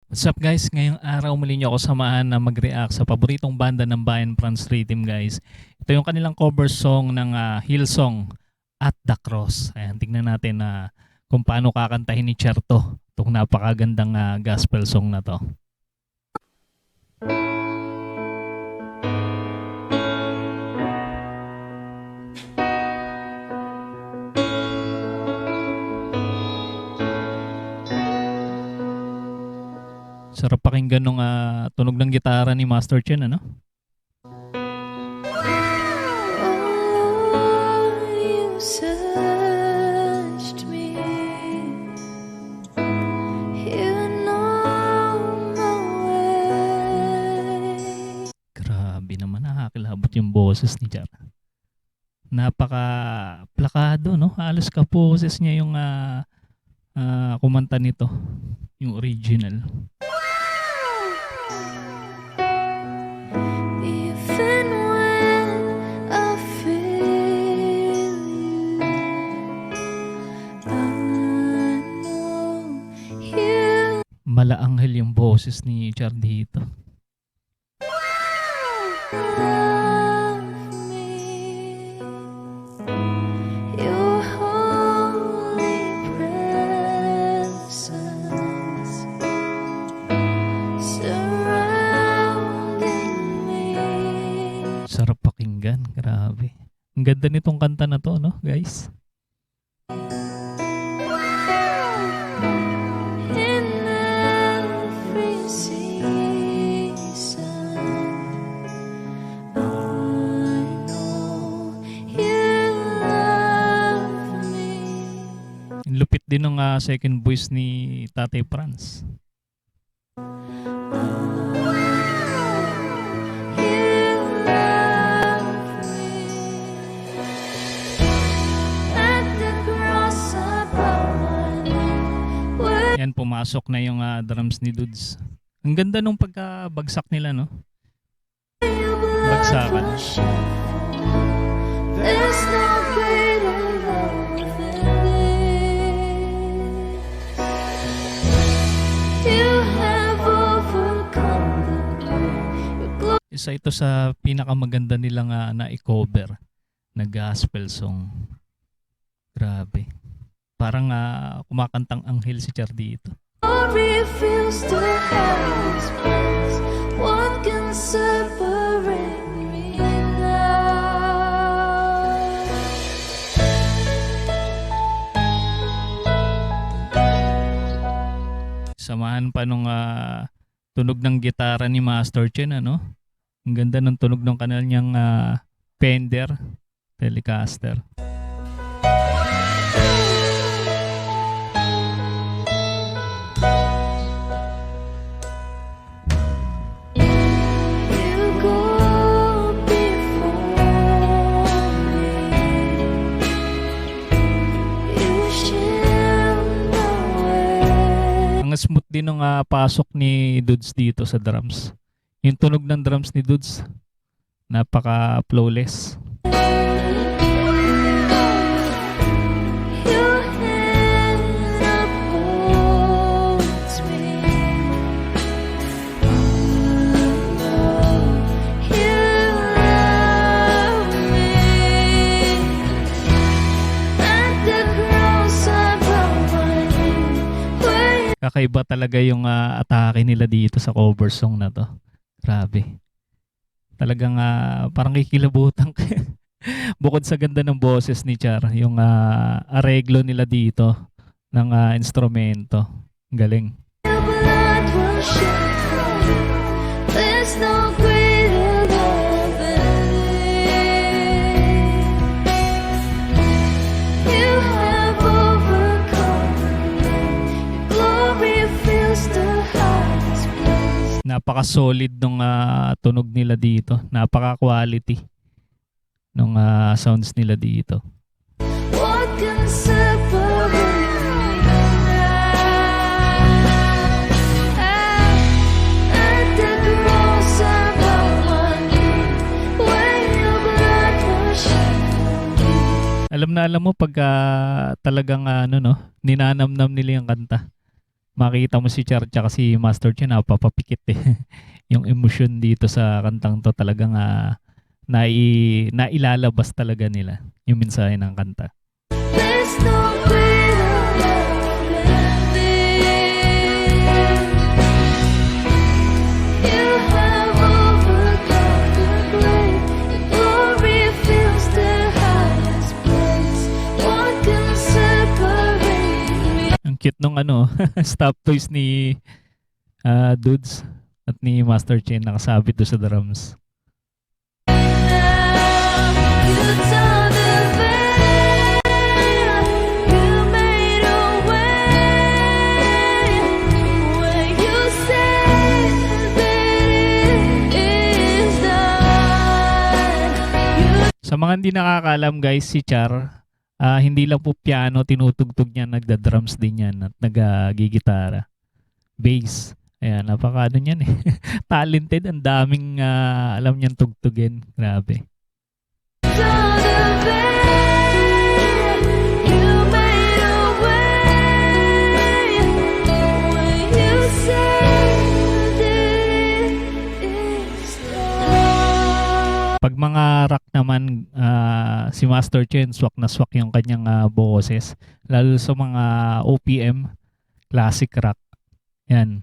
What's up guys? Ngayong araw muli niyo ako samahan na mag-react sa paboritong banda ng Bayan Franz Rhythm guys. Ito yung kanilang cover song ng Hillsong at The Cross. Ayan, tingnan natin na kung paano kakantahin ni Cherto itong napakagandang gospel song na to. Sarap pakinggan nung tunog ng gitara ni Master Chen, ano? Grabe naman, nakakilabot yung boses ni Jar. Napaka-plakado, no? Halos kaposes niya yung kumanta nito, yung original. Malaanghel yung boses ni Char dito. Sarap pakinggan, grabe. Ang ganda nitong kanta na to, no, guys? Lupit din ng second voice ni Tatay Franz. Yan, pumasok na yung drums ni Dudes. Ang ganda nung pagkabagsak nila, no? Bagsakan. Isa ito sa pinakamaganda nilang na-cover na gospel song. Grabe. Parang kumakantang anghel si Char dito. Samahan pa nung tunog ng gitara ni Master Chen, ano? Ang ganda ng tunog ng kanyang Fender Telecaster. Ang smooth din ng pasok ni Dudes dito sa drums. Yung tunog ng drums ni Dudes, napaka-flawless. Kakaiba talaga yung atake nila dito sa cover song na to. Grabe. Talagang parang kikilabutan. Bukod sa ganda ng boses ni Char, yung areglo nila dito ng instrumento. Galing. Napaka-solid nung tunog nila dito. Napaka-quality nung sounds nila dito. Alam na alam mo pagka talagang ninanamnam nila yung kanta. makita mo si Char tsaka si Master Chen napapapikit eh. Yung emosyon dito sa kantang to talagang nailalabas talaga nila yung mensahe ng kanta. There's no greater love than this. You have overcome the grave. Your glory fills the highest place. What can separate me? Ang cute nung stop toys ni Dudes at ni Master Chen nakasabit doon sa drums. You tore the veil. You made a way when you said that it is done. Sa mga hindi nakakaalam guys, si Char, hindi lang po piano tinutugtog niya, nagda-drums din yan at nagigitara. Bass. Ayan, napaka niyan eh. Talented, ang daming alam niyang tugtugin. Grabe. Tore the veil. You made a way when you said that it is done. Pag mga rock naman, si Master Chen, swak na swak yung kanyang boses. Lalo sa mga OPM, classic rock. Yan.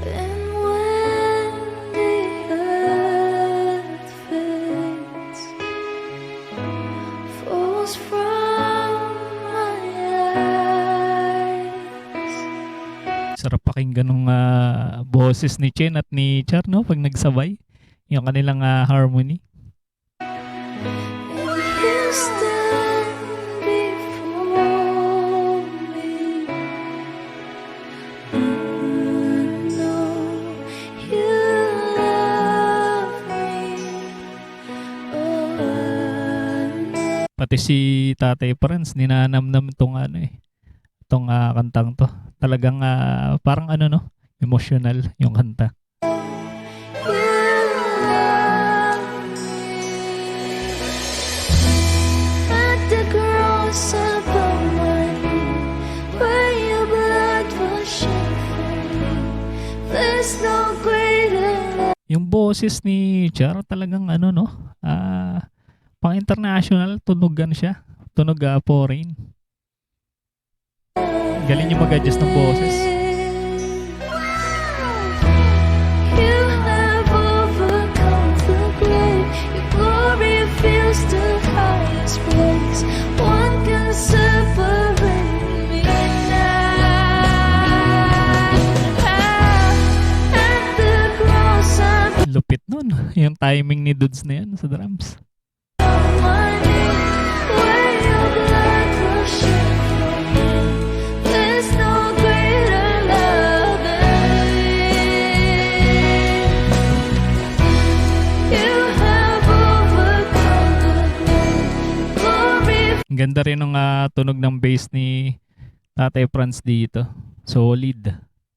And when the earth fades, falls from my eyes, Sarap pakinggan ng boses ni Chen at ni Char, no? Pag nagsabay. Yung kanilang harmony. and you stand before me. I know you love me. Oh, I know. Pati si Tatay Franz, ninanamnam itong itong kantang to. Talagang parang no? Emotional yung kanta. You love me. At the cross upon my knee, where your blood was shed for me, there's no greater love. Yung boses ni Char talagang no? Pang international, tunog siya. Tunog foreign. Galing yung mag-adjust ng boses. You have overcome the grave. Your glory fills the highest place. What can separate me now? At the cross I'm Lupit nun. Yung timing ni Dudes na yan sa drums. on my knees, where your blood was shed for me. There's no greater love than this. You have overcome the grave. Glory Ang ganda rin ng tunog ng bass ni Tatay Franz dito. Solid.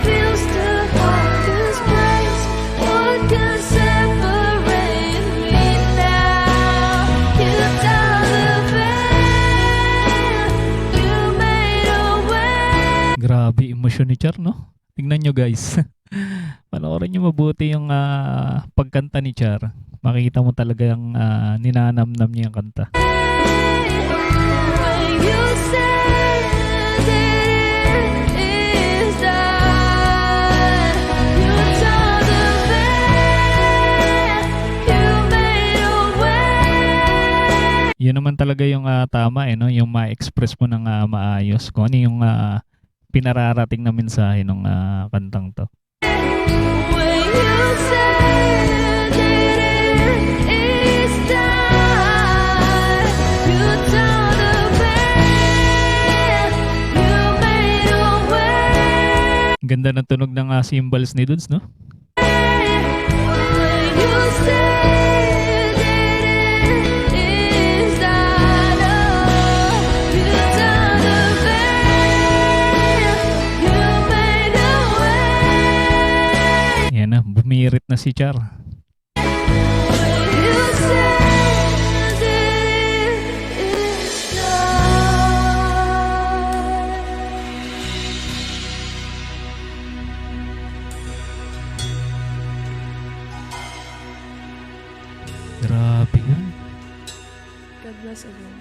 fills the highest place. What can separate me now? You tore the veil. You made a way. Grabe emosyon ni Char, no? Tingnan nyo guys. Panoorin nyo mabuti yung pagkanta ni Char. Makikita mo talaga yung ninanamnam niya yung kanta. When you said that it is done, you tore the veil. You made a way. Yun naman talaga yung tama no? Yung ma-express mo ng maayos. Kung ano yung pinararating na mensahe ng kantang to. When you said that it is done, you tore the veil. You made a way. Ganda ng tunog ng cymbals ni Dudes, no? When you said that it is done, you tore the veil. You made a way. Yan na, bumirit na si Char. When you said that it Grabe yun. God bless everyone.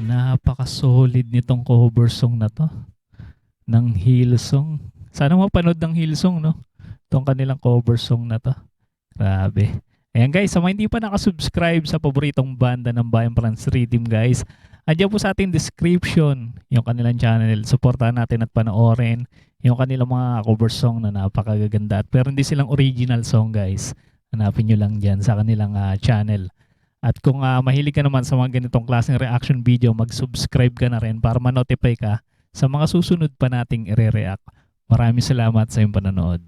Napaka-solid nitong cover song na to. Ng Hillsong. Sana mapanood ng Hillsong, no? Itong kanilang cover song na to. Grabe. Ayan guys, sa mga hindi pa nakasubscribe sa paboritong banda ng Bayan Franz Rhythm guys, andyan po sa ating description yung kanilang channel. Supportahan natin at panoorin yung kanilang mga cover song na napakagaganda. Pero hindi silang original song guys. Hanapin nyo lang dyan sa kanilang channel. At kung mahilig ka naman sa mga ganitong klaseng reaction video, mag-subscribe ka na rin para ma-notify ka sa mga susunod pa nating ire-react. Maraming salamat sa iyong panonood.